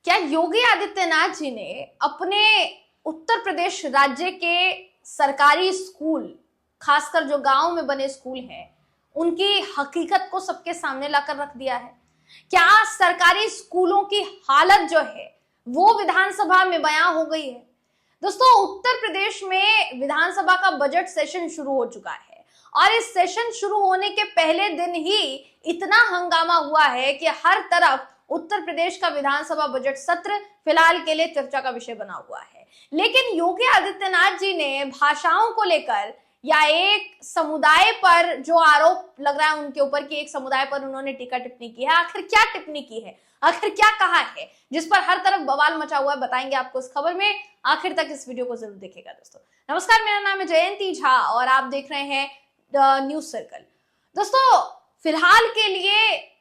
क्या योगी आदित्यनाथ जी ने अपने उत्तर प्रदेश राज्य के सरकारी स्कूल, खासकर जो गांव में बने स्कूल हैं, उनकी हकीकत को सबके सामने लाकर रख दिया है? क्या सरकारी स्कूलों की हालत जो है वो विधानसभा में बयां हो गई है? दोस्तों, उत्तर प्रदेश में विधानसभा का बजट सेशन शुरू हो चुका है और इस सेशन शुरू होने के पहले दिन ही इतना हंगामा हुआ है कि हर तरफ उत्तर प्रदेश का विधानसभा बजट सत्र फिलहाल के लिए चर्चा का विषय बना हुआ है। लेकिन योगी आदित्यनाथ जी ने भाषाओं को लेकर या एक समुदाय पर जो आरोप लग रहा है उनके ऊपर कि एक समुदाय पर उन्होंने टीका टिप्पणी की है, आखिर क्या टिप्पणी की है, आखिर क्या कहा है, जिस पर हर तरफ बवाल मचा हुआ है, बताएंगे आपको इस खबर में। आखिर तक इस वीडियो को जरूर देखिएगा। दोस्तों नमस्कार, मेरा नाम है जयंती झा और आप देख रहे हैं न्यूज सर्कल। दोस्तों, फिलहाल के लिए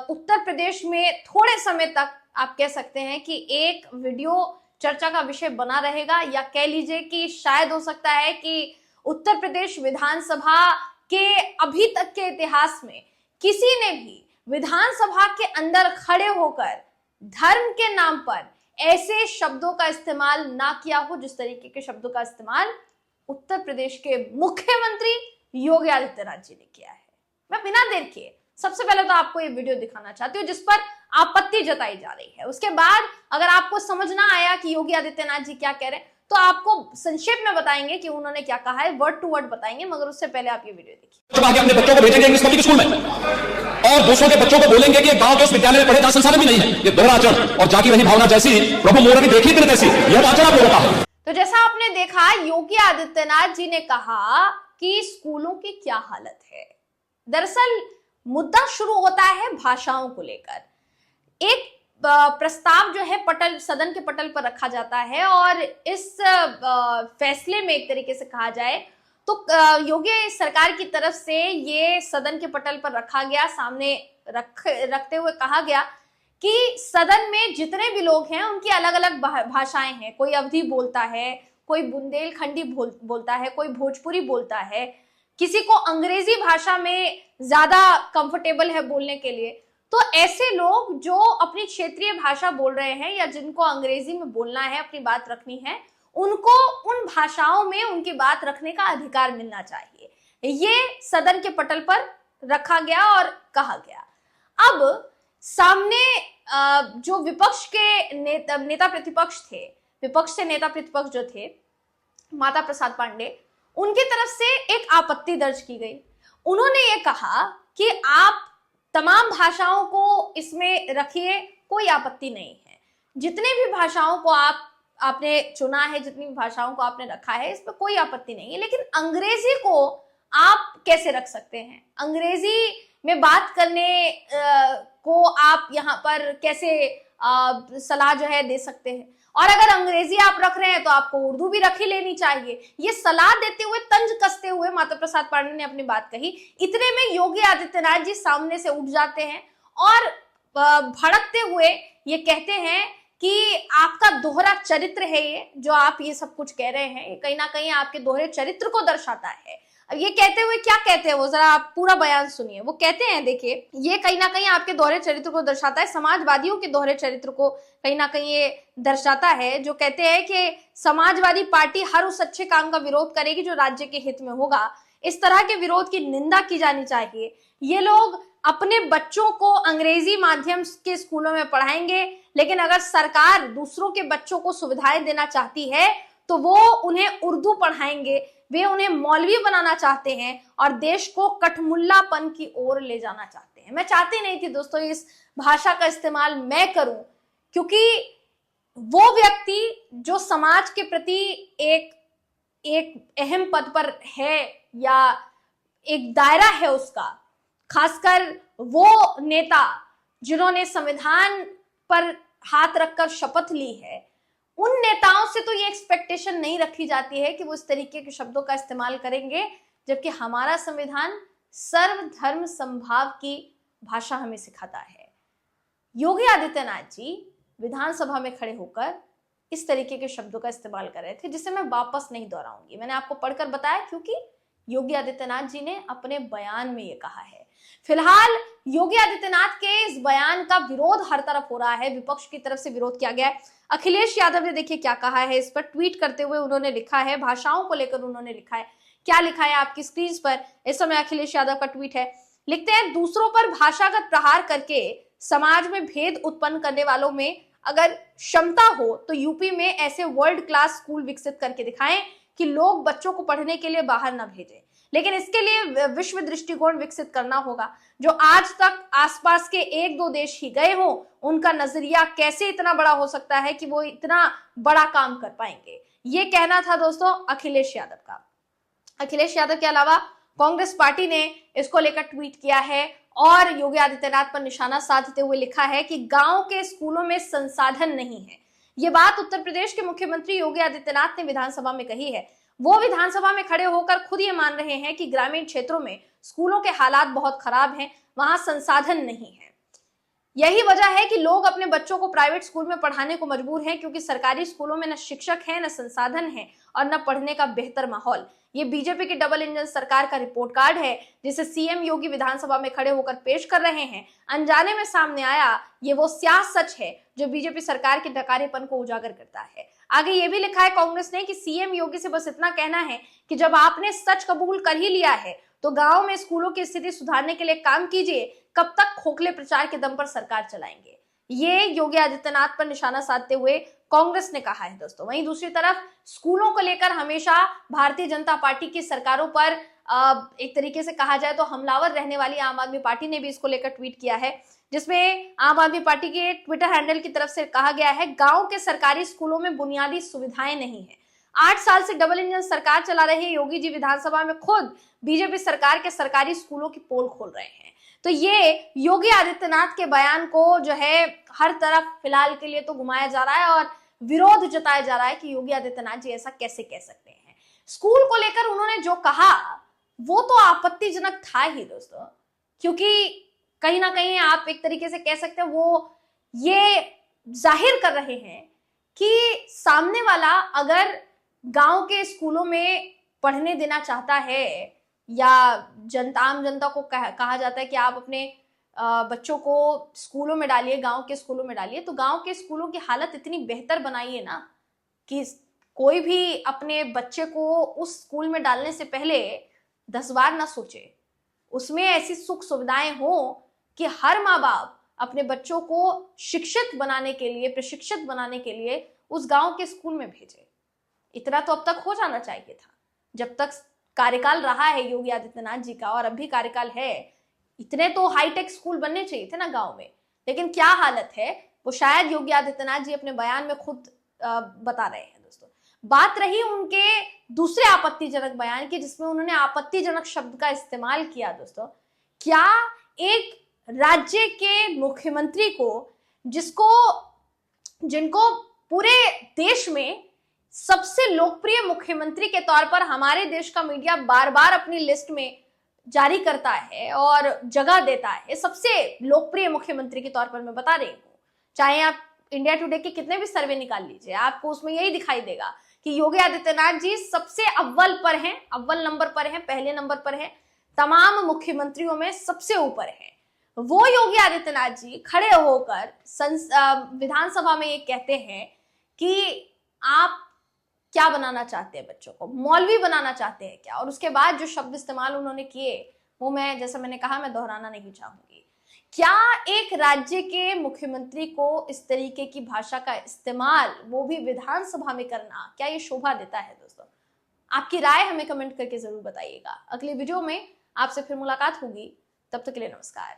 उत्तर प्रदेश में थोड़े समय तक आप कह सकते हैं कि एक वीडियो चर्चा का विषय बना रहेगा, या कह लीजिए कि शायद हो सकता है कि उत्तर प्रदेश विधानसभा के अभी तक के इतिहास में किसी ने भी विधानसभा के अंदर खड़े होकर धर्म के नाम पर ऐसे शब्दों का इस्तेमाल ना किया हो जिस तरीके के शब्दों का इस्तेमाल उत्तर प्रदेश के मुख्यमंत्री योगी आदित्यनाथ जी ने किया है। मैं बिना देर किए सबसे पहले तो आपको ये वीडियो दिखाना चाहती हूँ जिस पर आपत्ति जताई जा रही है। उसके बाद अगर आपको समझ ना आया कि योगी आदित्यनाथ जी क्या कह रहे हैं तो आपको संक्षेप में बताएंगे कि उन्होंने क्या कहा है, वर्ड टू वर्ड बताएंगे, मगर उससे पहले आप ये वीडियो देखिए। जब आगे अपने बच्चों को भेजेंगे इंग्लिश पब्लिक स्कूल में और दूसरों के बच्चों को बोलेंगे कि गांव के उस विद्यालय में पढ़े जहां संसाधन भी नहीं है, ये दोहरा आचरण और जाकी रही भावना जैसी प्रभु मोर की देखी तेरे जैसी यह आचरण आप लोगों का है। तो जैसा आपने देखा, योगी आदित्यनाथ जी ने कहा कि स्कूलों की क्या हालत है। दरअसल मुद्दा शुरू होता है भाषाओं को लेकर। एक प्रस्ताव जो है सदन के पटल पर रखा जाता है और इस फैसले में एक तरीके से कहा जाए तो योगी सरकार की तरफ से ये सदन के पटल पर रखा गया, सामने रखते हुए कहा गया कि सदन में जितने भी लोग हैं उनकी अलग अलग भाषाएं हैं। कोई अवधी बोलता है, कोई बुंदेलखंडी बोलता है, कोई भोजपुरी बोलता है, किसी को अंग्रेजी भाषा में ज्यादा कंफर्टेबल है बोलने के लिए। तो ऐसे लोग जो अपनी क्षेत्रीय भाषा बोल रहे हैं या जिनको अंग्रेजी में बोलना है, अपनी बात रखनी है, उनको उन भाषाओं में उनकी बात रखने का अधिकार मिलना चाहिए। ये सदन के पटल पर रखा गया और कहा गया। अब सामने जो विपक्ष के नेता प्रतिपक्ष थे, विपक्ष से नेता प्रतिपक्ष जो थे माता प्रसाद पांडे, उनकी तरफ से एक आपत्ति दर्ज की गई। उन्होंने ये कहा कि आप तमाम भाषाओं को इसमें रखिए, कोई आपत्ति नहीं है। जितने भी भाषाओं को आपने चुना है, जितनी भी भाषाओं को आपने रखा है, इसमें कोई आपत्ति नहीं है, लेकिन अंग्रेजी को आप कैसे रख सकते हैं? अंग्रेजी में बात करने को आप यहाँ पर कैसे सलाह जो है दे सकते हैं? और अगर अंग्रेजी आप रख रहे हैं तो आपको उर्दू भी रख ही लेनी चाहिए। ये सलाह देते हुए, तंज कसते हुए माता प्रसाद पांडे ने अपनी बात कही। इतने में योगी आदित्यनाथ जी सामने से उठ जाते हैं और भड़कते हुए ये कहते हैं कि आपका दोहरा चरित्र है, ये जो आप ये सब कुछ कह रहे हैं, ये कहीं ना कहीं आपके दोहरे चरित्र को दर्शाता है। अब ये कहते हुए क्या कहते हैं वो जरा आप पूरा बयान सुनिए। वो कहते हैं, देखिए, ये कहीं ना कहीं आपके दोहरे चरित्र को दर्शाता है, समाजवादियों के दोहरे चरित्र को कहीं ना कहीं ये दर्शाता है, जो कहते हैं कि समाजवादी पार्टी हर उस अच्छे काम का विरोध करेगी जो राज्य के हित में होगा। इस तरह के विरोध की निंदा की जानी चाहिए। ये लोग अपने बच्चों को अंग्रेजी माध्यम के स्कूलों में पढ़ाएंगे, लेकिन अगर सरकार दूसरों के बच्चों को सुविधाएं देना चाहती है तो वो उन्हें उर्दू पढ़ाएंगे। वे उन्हें मौलवी बनाना चाहते हैं और देश को कठमुल्लापन की ओर ले जाना चाहते हैं। मैं चाहती नहीं थी दोस्तों इस भाषा का इस्तेमाल मैं करूं, क्योंकि वो व्यक्ति जो समाज के प्रति एक अहम पद पर है या एक दायरा है उसका, खासकर वो नेता जिन्होंने संविधान पर हाथ रखकर शपथ ली है, उन नेताओं से तो ये एक्सपेक्टेशन नहीं रखी जाती है कि वो इस तरीके के शब्दों का इस्तेमाल करेंगे, जबकि हमारा संविधान सर्वधर्म समभाव की भाषा हमें सिखाता है। योगी आदित्यनाथ जी विधानसभा में खड़े होकर इस तरीके के शब्दों का इस्तेमाल कर रहे थे, जिसे मैं वापस नहीं दोहराऊंगी। मैंने आपको पढ़कर बताया क्योंकि योगी आदित्यनाथ जी ने अपने बयान में ये कहा है। फिलहाल योगी आदित्यनाथ के इस बयान का विरोध हर तरफ हो रहा है, विपक्ष की तरफ से विरोध किया गया है। अखिलेश यादव ने देखिए क्या कहा है, इस पर ट्वीट करते हुए उन्होंने लिखा है, भाषाओं को लेकर उन्होंने लिखा है। क्या लिखा है आपकी स्क्रीन पर इस समय अखिलेश यादव का ट्वीट है। लिखते हैं, दूसरों पर भाषागत प्रहार करके समाज में भेद उत्पन्न करने वालों में अगर क्षमता हो तो यूपी में ऐसे वर्ल्ड क्लास स्कूल विकसित करके दिखाएं कि लोग बच्चों को पढ़ने के लिए बाहर ना भेजें। लेकिन इसके लिए विश्व दृष्टिकोण विकसित करना होगा। जो आज तक आसपास के 1-2 देश ही गए हो, उनका नजरिया कैसे इतना बड़ा हो सकता है कि वो इतना बड़ा काम कर पाएंगे। ये कहना था दोस्तों अखिलेश यादव का। अखिलेश यादव के अलावा कांग्रेस पार्टी ने इसको लेकर ट्वीट किया है और योगी आदित्यनाथ पर निशाना साधते हुए लिखा है कि गांव के स्कूलों में संसाधन नहीं है। ये बात उत्तर प्रदेश के मुख्यमंत्री योगी आदित्यनाथ ने विधानसभा में कही है। वो विधानसभा में खड़े होकर खुद ये मान रहे हैं कि ग्रामीण क्षेत्रों में स्कूलों के हालात बहुत खराब हैं, वहां संसाधन नहीं है। यही वजह है कि लोग अपने बच्चों को प्राइवेट स्कूल में पढ़ाने को मजबूर हैं, क्योंकि सरकारी स्कूलों में न शिक्षक है, न संसाधन है और न पढ़ने का बेहतर माहौल। ये बीजेपी की डबल इंजन सरकार का रिपोर्ट कार्ड है, जिसे सीएम योगी विधानसभा में खड़े होकर पेश कर रहे हैं। अनजाने में सामने आया ये वो स्याह सच है जो बीजेपी सरकार के डकारेपन को उजागर करता है। आगे ये भी लिखा है कांग्रेस ने कि सीएम योगी से बस इतना कहना है कि जब आपने सच कबूल कर ही लिया है तो गांव में स्कूलों की स्थिति सुधारने के लिए काम कीजिए। कब तक खोखले प्रचार के दम पर सरकार चलाएंगे, ये योगी आदित्यनाथ पर निशाना साधते हुए कांग्रेस ने कहा है दोस्तों। वहीं दूसरी तरफ स्कूलों को लेकर हमेशा भारतीय जनता पार्टी की सरकारों पर एक तरीके से कहा जाए तो हमलावर रहने वाली आम आदमी पार्टी ने भी इसको लेकर ट्वीट किया है, जिसमें आम आदमी पार्टी के ट्विटर हैंडल की तरफ से कहा गया है, गांव के सरकारी स्कूलों में बुनियादी सुविधाएं नहीं है। 8 साल से डबल इंजन सरकार चला रहे योगी जी विधानसभा में खुद बीजेपी सरकार के सरकारी स्कूलों की पोल खोल रहे हैं। तो ये योगी आदित्यनाथ के बयान को जो है हर तरफ फिलहाल के लिए तो घुमाया जा रहा है और विरोध जताया जा रहा है कि योगी आदित्यनाथ जी ऐसा कैसे कह सकते हैं। स्कूल को लेकर उन्होंने जो कहा वो तो आपत्तिजनक था ही दोस्तों, क्योंकि कहीं ना कहीं आप एक तरीके से कह सकते हैं वो ये जाहिर कर रहे हैं कि सामने वाला अगर गांव के स्कूलों में पढ़ने देना चाहता है या आम जनता को कहा जाता है कि आप अपने बच्चों को स्कूलों में डालिए, गांव के स्कूलों में डालिए, तो गांव के स्कूलों की हालत इतनी बेहतर बनाइए ना कि कोई भी अपने बच्चे को उस स्कूल में डालने से पहले 10 बार ना सोचे। उसमें ऐसी सुख सुविधाएं हो कि हर माँ बाप अपने बच्चों को शिक्षित बनाने के लिए, प्रशिक्षित बनाने के लिए उस गांव के स्कूल में भेजे। इतना तो अब तक हो जाना चाहिए था। जब तक कार्यकाल रहा है योगी आदित्यनाथ जी का और अब भी कार्यकाल है, इतने तो हाईटेक स्कूल बनने चाहिए थे ना गांव में। लेकिन क्या हालत है वो शायद योगी आदित्यनाथ जी अपने बयान में खुद बता रहे हैं दोस्तों। बात रही उनके दूसरे आपत्तिजनक बयान की, जिसमें उन्होंने आपत्तिजनक शब्द का इस्तेमाल किया दोस्तों। क्या एक राज्य के मुख्यमंत्री को जिनको पूरे देश में सबसे लोकप्रिय मुख्यमंत्री के तौर पर हमारे देश का मीडिया बार बार अपनी लिस्ट में जारी करता है और जगह देता है, सबसे लोकप्रिय मुख्यमंत्री के तौर पर मैं बता रही हूँ, चाहे आप इंडिया टुडे के कितने भी सर्वे निकाल लीजिए, आपको उसमें यही दिखाई देगा कि योगी आदित्यनाथ जी सबसे अव्वल नंबर पर हैं, पहले नंबर पर हैं, तमाम मुख्यमंत्रियों में सबसे ऊपर है। वो योगी आदित्यनाथ जी खड़े होकर विधानसभा में ये कहते हैं कि आप क्या बनाना चाहते हैं, बच्चों को मौलवी बनाना चाहते हैं क्या? और उसके बाद जो शब्द इस्तेमाल उन्होंने किए वो जैसा मैंने कहा, मैं दोहराना नहीं चाहूंगी। क्या एक राज्य के मुख्यमंत्री को इस तरीके की भाषा का इस्तेमाल, वो भी विधानसभा में करना, क्या ये शोभा देता है दोस्तों? आपकी राय हमें कमेंट करके जरूर बताइएगा। अगली वीडियो में आपसे फिर मुलाकात होगी, तब तक के लिए नमस्कार।